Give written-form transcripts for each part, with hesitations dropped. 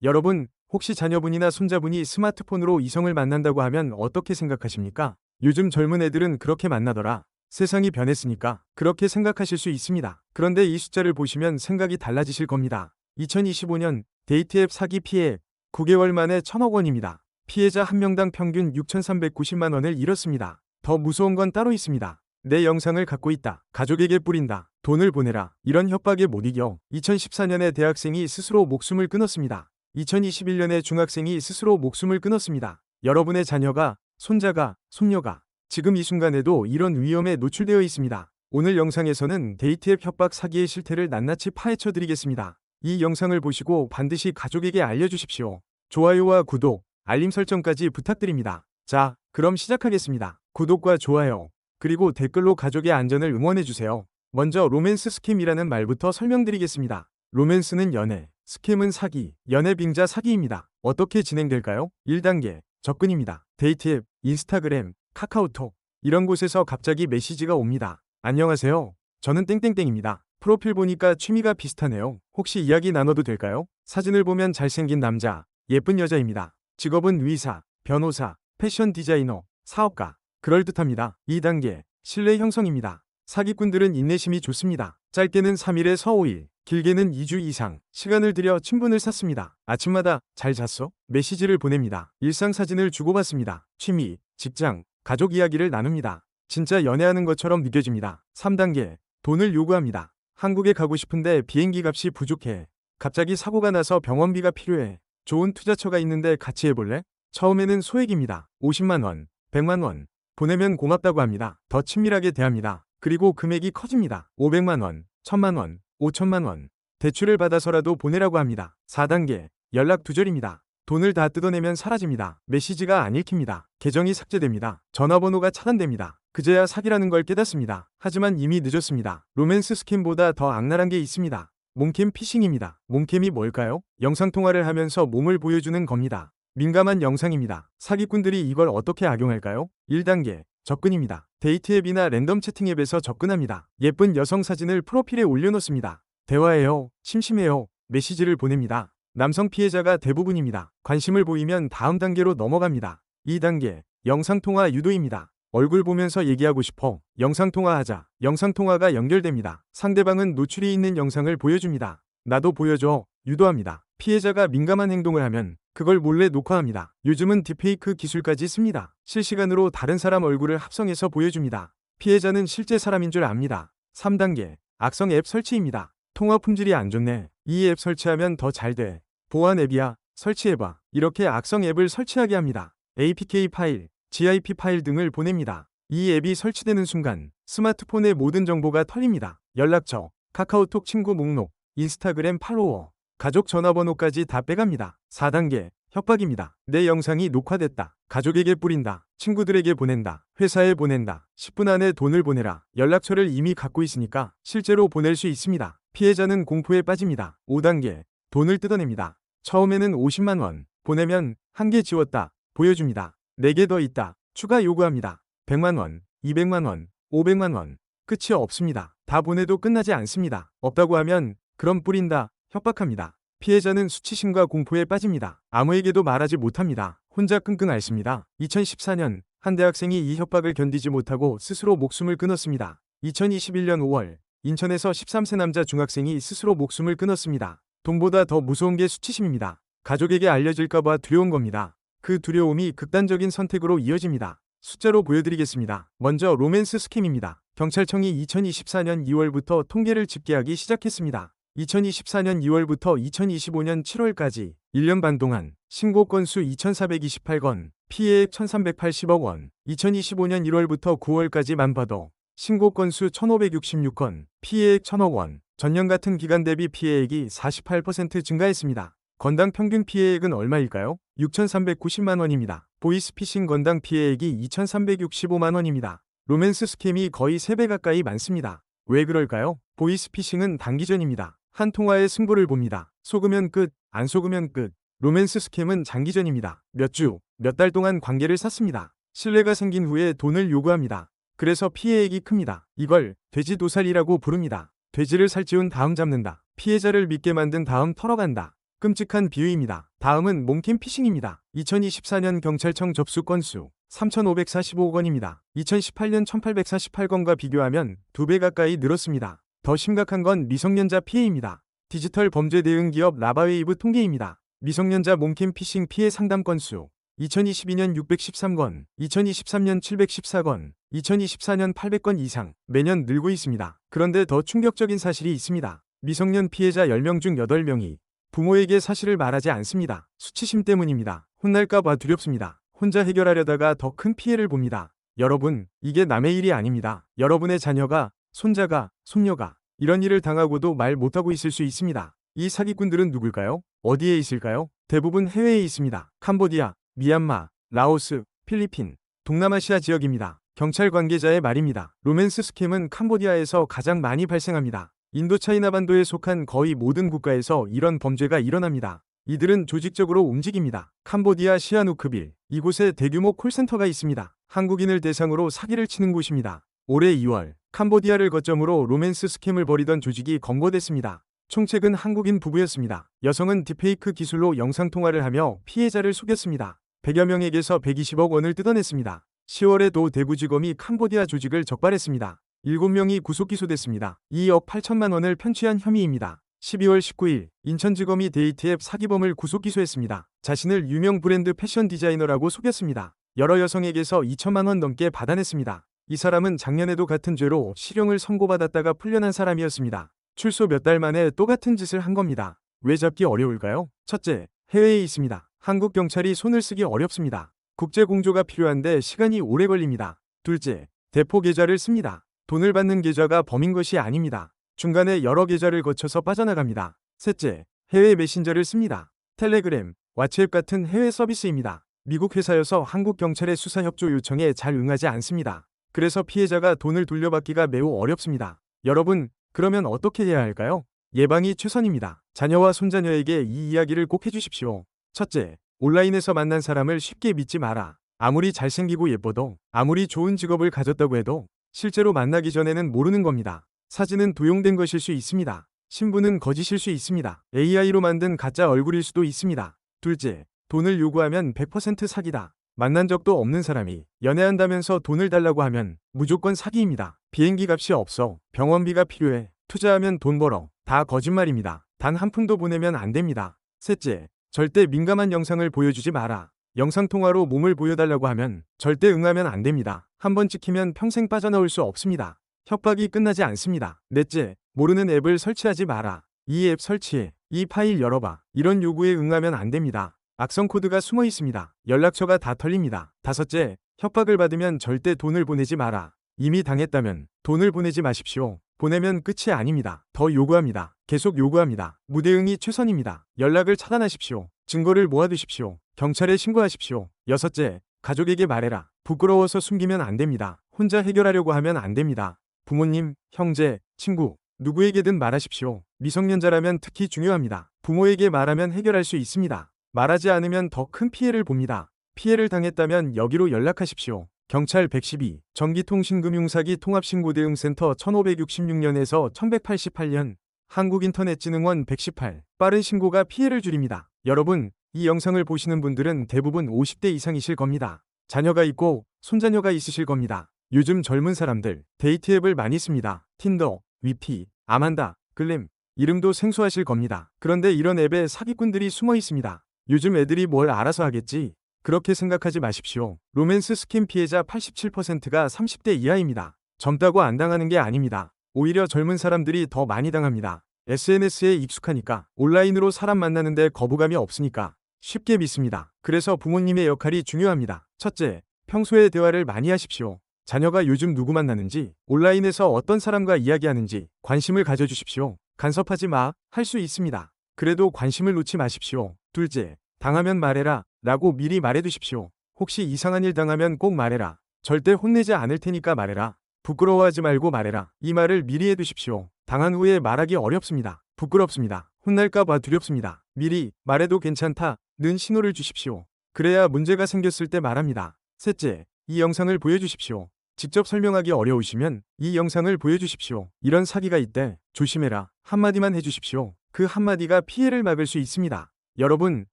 여러분, 혹시 자녀분이나 손자분이 스마트폰으로 이성을 만난다고 하면 어떻게 생각하십니까? 요즘 젊은 애들은 그렇게 만나더라. 세상이 변했으니까 그렇게 생각하실 수 있습니다. 그런데 이 숫자를 보시면 생각이 달라지실 겁니다. 2025년 데이트 앱 사기 피해 9개월 만에 1,000억 원입니다. 피해자 한 명당 평균 6,390만 원을 잃었습니다. 더 무서운 건 따로 있습니다. 내 영상을 갖고 있다. 가족에게 뿌린다. 돈을 보내라. 이런 협박에 못 이겨 2014년에 대학생이 스스로 목숨을 끊었습니다. 2021년에 중학생이 스스로 목숨을 끊었습니다. 여러분의 자녀가, 손자가, 손녀가 지금 이 순간에도 이런 위험에 노출되어 있습니다. 오늘 영상에서는 데이트 앱 협박 사기의 실태를 낱낱이 파헤쳐 드리겠습니다. 이 영상을 보시고 반드시 가족에게 알려주십시오. 좋아요와 구독, 알림 설정까지 부탁드립니다. 자, 그럼 시작하겠습니다. 구독과 좋아요, 그리고 댓글로 가족의 안전을 응원해주세요. 먼저 로맨스 스캠이라는 말부터 설명드리겠습니다. 로맨스는 연애, 스캠은 사기, 연애 빙자 사기입니다. 어떻게 진행될까요? 1단계, 접근입니다. 데이트 앱, 인스타그램, 카카오톡, 이런 곳에서 갑자기 메시지가 옵니다. 안녕하세요. 저는 땡땡땡입니다. 프로필 보니까 취미가 비슷하네요. 혹시 이야기 나눠도 될까요? 사진을 보면 잘생긴 남자, 예쁜 여자입니다. 직업은 의사, 변호사, 패션 디자이너, 사업가. 그럴듯합니다. 2단계, 신뢰 형성입니다. 사기꾼들은 인내심이 좋습니다. 짧게는 3일에서 5일, 길게는 2주 이상 시간을 들여 친분을 쌓습니다. 아침마다 잘 잤어? 메시지를 보냅니다. 일상 사진을 주고받습니다. 취미, 직장, 가족 이야기를 나눕니다. 진짜 연애하는 것처럼 느껴집니다. 3단계, 돈을 요구합니다. 한국에 가고 싶은데 비행기 값이 부족해. 갑자기 사고가 나서 병원비가 필요해. 좋은 투자처가 있는데 같이 해볼래? 처음에는 소액입니다. 50만 원, 100만 원. 보내면 고맙다고 합니다. 더 친밀하게 대합니다. 그리고 금액이 커집니다. 500만 원, 1000만 원, 5천만 원. 대출을 받아서라도 보내라고 합니다. 4단계, 연락 두절입니다. 돈을 다 뜯어내면 사라집니다. 메시지가 안 읽힙니다. 계정이 삭제됩니다. 전화번호가 차단됩니다. 그제야 사기라는 걸 깨닫습니다. 하지만 이미 늦었습니다. 로맨스 스캠보다 더 악랄한 게 있습니다. 몸캠 피싱입니다. 몸캠이 뭘까요? 영상통화를 하면서 몸을 보여주는 겁니다. 민감한 영상입니다. 사기꾼들이 이걸 어떻게 악용할까요? 1단계, 접근입니다. 데이트 앱이나 랜덤 채팅 앱에서 접근합니다. 예쁜 여성 사진을 프로필에 올려놓습니다. 대화해요, 심심해요, 메시지를 보냅니다. 남성 피해자가 대부분입니다. 관심을 보이면 다음 단계로 넘어갑니다. 2단계, 영상통화 유도입니다. 얼굴 보면서 얘기하고 싶어. 영상통화하자. 영상통화가 연결됩니다. 상대방은 노출이 있는 영상을 보여줍니다. 나도 보여줘. 유도합니다. 피해자가 민감한 행동을 하면 그걸 몰래 녹화합니다. 요즘은 딥페이크 기술까지 씁니다. 실시간으로 다른 사람 얼굴을 합성해서 보여줍니다. 피해자는 실제 사람인 줄 압니다. 3단계, 악성 앱 설치입니다. 통화 품질이 안 좋네. 이 앱 설치하면 더 잘 돼. 보안 앱이야. 설치해봐. 이렇게 악성 앱을 설치하게 합니다. APK 파일, GIP 파일 등을 보냅니다. 이 앱이 설치되는 순간 스마트폰의 모든 정보가 털립니다. 연락처, 카카오톡 친구 목록, 인스타그램 팔로워, 가족 전화번호까지 다 빼갑니다. 4단계, 협박입니다. 내 영상이 녹화됐다. 가족에게 뿌린다. 친구들에게 보낸다. 회사에 보낸다. 10분 안에 돈을 보내라. 연락처를 이미 갖고 있으니까 실제로 보낼 수 있습니다. 피해자는 공포에 빠집니다. 5단계, 돈을 뜯어냅니다. 처음에는 50만 원, 보내면 한 개 지웠다. 보여줍니다. 4개 더 있다. 추가 요구합니다. 100만 원, 200만 원, 500만 원. 끝이 없습니다. 다 보내도 끝나지 않습니다. 없다고 하면 그럼 뿌린다. 협박합니다. 피해자는 수치심과 공포에 빠집니다. 아무에게도 말하지 못합니다. 혼자 끙끙 앓습니다. 2014년 한 대학생이 이 협박을 견디지 못하고 스스로 목숨을 끊었습니다. 2021년 5월 인천에서 13세 남자 중학생이 스스로 목숨을 끊었습니다. 돈보다 더 무서운 게 수치심입니다. 가족에게 알려질까봐 두려운 겁니다. 그 두려움이 극단적인 선택으로 이어집니다. 숫자로 보여드리겠습니다. 먼저 로맨스 스캠입니다. 경찰청이 2024년 2월부터 통계를 집계하기 시작했습니다. 2024년 2월부터 2025년 7월까지 1년 반 동안 신고 건수 2,428건, 피해액 1,380억 원, 2025년 1월부터 9월까지만 봐도 신고 건수 1,566건, 피해액 1,000억 원, 전년 같은 기간 대비 피해액이 48% 증가했습니다. 건당 평균 피해액은 얼마일까요? 6,390만 원입니다. 보이스피싱 건당 피해액이 2,365만 원입니다. 로맨스 스캠이 거의 3배 가까이 많습니다. 왜 그럴까요? 보이스피싱은 단기전입니다. 한 통화에 승부를 봅니다. 속으면 끝, 안 속으면 끝. 로맨스 스캠은 장기전입니다. 몇 주, 몇 달 동안 관계를 쌓습니다. 신뢰가 생긴 후에 돈을 요구합니다. 그래서 피해액이 큽니다. 이걸 돼지도살이라고 부릅니다. 돼지를 살찌운 다음 잡는다. 피해자를 믿게 만든 다음 털어간다. 끔찍한 비유입니다. 다음은 몸캠 피싱입니다. 2024년 경찰청 접수 건수 3,545건입니다. 2018년 1,848건과 비교하면 2배 가까이 늘었습니다. 더 심각한 건 미성년자 피해입니다. 디지털 범죄 대응 기업 라바웨이브 통계입니다. 미성년자 몸캠 피싱 피해 상담 건수 2022년 613건, 2023년 714건, 2024년 800건 이상 매년 늘고 있습니다. 그런데 더 충격적인 사실이 있습니다. 미성년 피해자 10명 중 8명이 부모에게 사실을 말하지 않습니다. 수치심 때문입니다. 혼날까 봐 두렵습니다. 혼자 해결하려다가 더 큰 피해를 봅니다. 여러분, 이게 남의 일이 아닙니다. 여러분의 자녀가, 손자가, 손녀가 이런 일을 당하고도 말 못하고 있을 수 있습니다. 이 사기꾼들은 누굴까요? 어디에 있을까요? 대부분 해외에 있습니다. 캄보디아, 미얀마, 라오스, 필리핀, 동남아시아 지역입니다. 경찰 관계자의 말입니다. 로맨스 스캠은 캄보디아에서 가장 많이 발생합니다. 인도차이나 반도에 속한 거의 모든 국가에서 이런 범죄가 일어납니다. 이들은 조직적으로 움직입니다. 캄보디아 시아누크빌, 이곳에 대규모 콜센터가 있습니다. 한국인을 대상으로 사기를 치는 곳입니다. 올해 2월, 캄보디아를 거점으로 로맨스 스캠을 벌이던 조직이 검거됐습니다. 총책은 한국인 부부였습니다. 여성은 딥페이크 기술로 영상통화를 하며 피해자를 속였습니다. 100여 명에게서 120억 원을 뜯어냈습니다. 10월에 도 대구지검이 캄보디아 조직을 적발했습니다. 7명이 구속 기소됐습니다. 2억 8천만 원을 편취한 혐의입니다. 12월 19일 인천지검이 데이트앱 사기범을 구속 기소했습니다. 자신을 유명 브랜드 패션 디자이너라고 속였습니다. 여러 여성에게서 2천만 원 넘게 받아냈습니다. 이 사람은 작년에도 같은 죄로 실형을 선고받았다가 풀려난 사람이었습니다. 출소 몇 달 만에 또 같은 짓을 한 겁니다. 왜 잡기 어려울까요? 첫째, 해외에 있습니다. 한국 경찰이 손을 쓰기 어렵습니다. 국제 공조가 필요한데 시간이 오래 걸립니다. 둘째, 대포 계좌를 씁니다. 돈을 받는 계좌가 범인 것이 아닙니다. 중간에 여러 계좌를 거쳐서 빠져나갑니다. 셋째, 해외 메신저를 씁니다. 텔레그램, 왓츠앱 같은 해외 서비스입니다. 미국 회사여서 한국 경찰의 수사 협조 요청에 잘 응하지 않습니다. 그래서 피해자가 돈을 돌려받기가 매우 어렵습니다. 여러분, 그러면 어떻게 해야 할까요? 예방이 최선입니다. 자녀와 손자녀에게 이 이야기를 꼭 해주십시오. 첫째, 온라인에서 만난 사람을 쉽게 믿지 마라. 아무리 잘생기고 예뻐도, 아무리 좋은 직업을 가졌다고 해도 실제로 만나기 전에는 모르는 겁니다. 사진은 도용된 것일 수 있습니다. 신분은 거짓일 수 있습니다. AI로 만든 가짜 얼굴일 수도 있습니다. 둘째, 돈을 요구하면 100% 사기다. 만난 적도 없는 사람이 연애한다면서 돈을 달라고 하면 무조건 사기입니다. 비행기 값이 없어. 병원비가 필요해. 투자하면 돈 벌어. 다 거짓말입니다. 단 한 푼도 보내면 안 됩니다. 셋째, 절대 민감한 영상을 보여주지 마라. 영상통화로 몸을 보여달라고 하면 절대 응하면 안 됩니다. 한번 찍히면 평생 빠져나올 수 없습니다. 협박이 끝나지 않습니다. 넷째, 모르는 앱을 설치하지 마라. 이 앱 설치해. 이 파일 열어봐. 이런 요구에 응하면 안 됩니다. 악성 코드가 숨어 있습니다. 연락처가 다 털립니다. 다섯째, 협박을 받으면 절대 돈을 보내지 마라. 이미 당했다면 돈을 보내지 마십시오. 보내면 끝이 아닙니다. 더 요구합니다. 계속 요구합니다. 무대응이 최선입니다. 연락을 차단하십시오. 증거를 모아두십시오. 경찰에 신고하십시오. 여섯째, 가족에게 말해라. 부끄러워서 숨기면 안 됩니다. 혼자 해결하려고 하면 안 됩니다. 부모님, 형제, 친구, 누구에게든 말하십시오. 미성년자라면 특히 중요합니다. 부모에게 말하면 해결할 수 있습니다. 말하지 않으면 더 큰 피해를 봅니다. 피해를 당했다면 여기로 연락하십시오. 경찰 112, 전기통신금융사기 통합신고대응센터 1566년에서 1188년, 한국인터넷진흥원 118, 빠른 신고가 피해를 줄입니다. 여러분, 이 영상을 보시는 분들은 대부분 50대 이상이실 겁니다. 자녀가 있고 손자녀가 있으실 겁니다. 요즘 젊은 사람들 데이트 앱을 많이 씁니다. 틴더, 위피, 아만다, 글램, 이름도 생소하실 겁니다. 그런데 이런 앱에 사기꾼들이 숨어 있습니다. 요즘 애들이 뭘 알아서 하겠지? 그렇게 생각하지 마십시오. 로맨스 스캠 피해자 87%가 30대 이하입니다. 젊다고 안 당하는 게 아닙니다. 오히려 젊은 사람들이 더 많이 당합니다. SNS에 익숙하니까, 온라인으로 사람 만나는데 거부감이 없으니까 쉽게 믿습니다. 그래서 부모님의 역할이 중요합니다. 첫째, 평소에 대화를 많이 하십시오. 자녀가 요즘 누구 만나는지, 온라인에서 어떤 사람과 이야기하는지 관심을 가져주십시오. 간섭하지 마, 할 수 있습니다. 그래도 관심을 놓지 마십시오. 둘째, 당하면 말해라 라고 미리 말해두십시오. 혹시 이상한 일 당하면 꼭 말해라. 절대 혼내지 않을 테니까 말해라. 부끄러워하지 말고 말해라. 이 말을 미리 해두십시오. 당한 후에 말하기 어렵습니다. 부끄럽습니다. 혼날까봐 두렵습니다. 미리 말해도 괜찮다는 신호를 주십시오. 그래야 문제가 생겼을 때 말합니다. 셋째, 이 영상을 보여주십시오. 직접 설명하기 어려우시면 이 영상을 보여주십시오. 이런 사기가 있대. 조심해라. 한마디만 해주십시오. 그 한마디가 피해를 막을 수 있습니다. 여러분,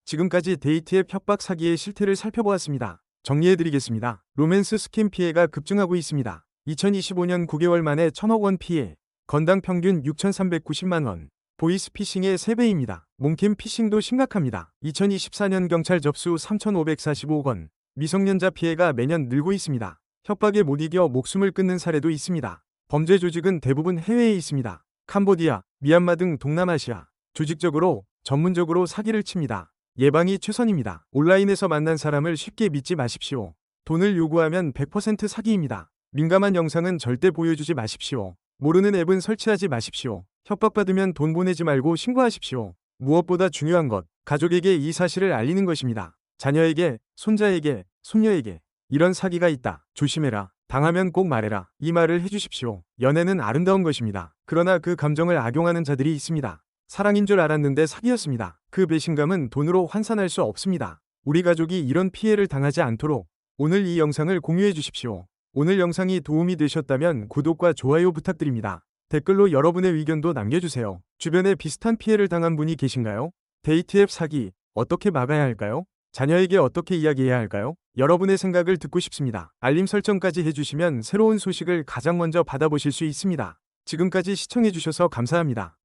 지금까지 데이트 앱 협박 사기의 실태를 살펴보았습니다. 정리해드리겠습니다. 로맨스 스캠 피해가 급증하고 있습니다. 2025년 9개월 만에 1000억 원 피해, 건당 평균 6,390만 원, 보이스피싱의 3배입니다. 몽캠 피싱도 심각합니다. 2024년 경찰 접수 3,545억 원, 미성년자 피해가 매년 늘고 있습니다. 협박에 못 이겨 목숨을 끊는 사례도 있습니다. 범죄 조직은 대부분 해외에 있습니다. 캄보디아, 미얀마 등 동남아시아, 조직적으로, 전문적으로 사기를 칩니다. 예방이 최선입니다. 온라인에서 만난 사람을 쉽게 믿지 마십시오. 돈을 요구하면 100% 사기입니다. 민감한 영상은 절대 보여주지 마십시오. 모르는 앱은 설치하지 마십시오. 협박받으면 돈 보내지 말고 신고하십시오. 무엇보다 중요한 것, 가족에게 이 사실을 알리는 것입니다. 자녀에게, 손자에게, 손녀에게 이런 사기가 있다. 조심해라. 당하면 꼭 말해라. 이 말을 해주십시오. 연애는 아름다운 것입니다. 그러나 그 감정을 악용하는 자들이 있습니다. 사랑인 줄 알았는데 사기였습니다. 그 배신감은 돈으로 환산할 수 없습니다. 우리 가족이 이런 피해를 당하지 않도록 오늘 이 영상을 공유해 주십시오. 오늘 영상이 도움이 되셨다면 구독과 좋아요 부탁드립니다. 댓글로 여러분의 의견도 남겨주세요. 주변에 비슷한 피해를 당한 분이 계신가요? 데이트 앱 사기, 어떻게 막아야 할까요? 자녀에게 어떻게 이야기해야 할까요? 여러분의 생각을 듣고 싶습니다. 알림 설정까지 해주시면 새로운 소식을 가장 먼저 받아보실 수 있습니다. 지금까지 시청해주셔서 감사합니다.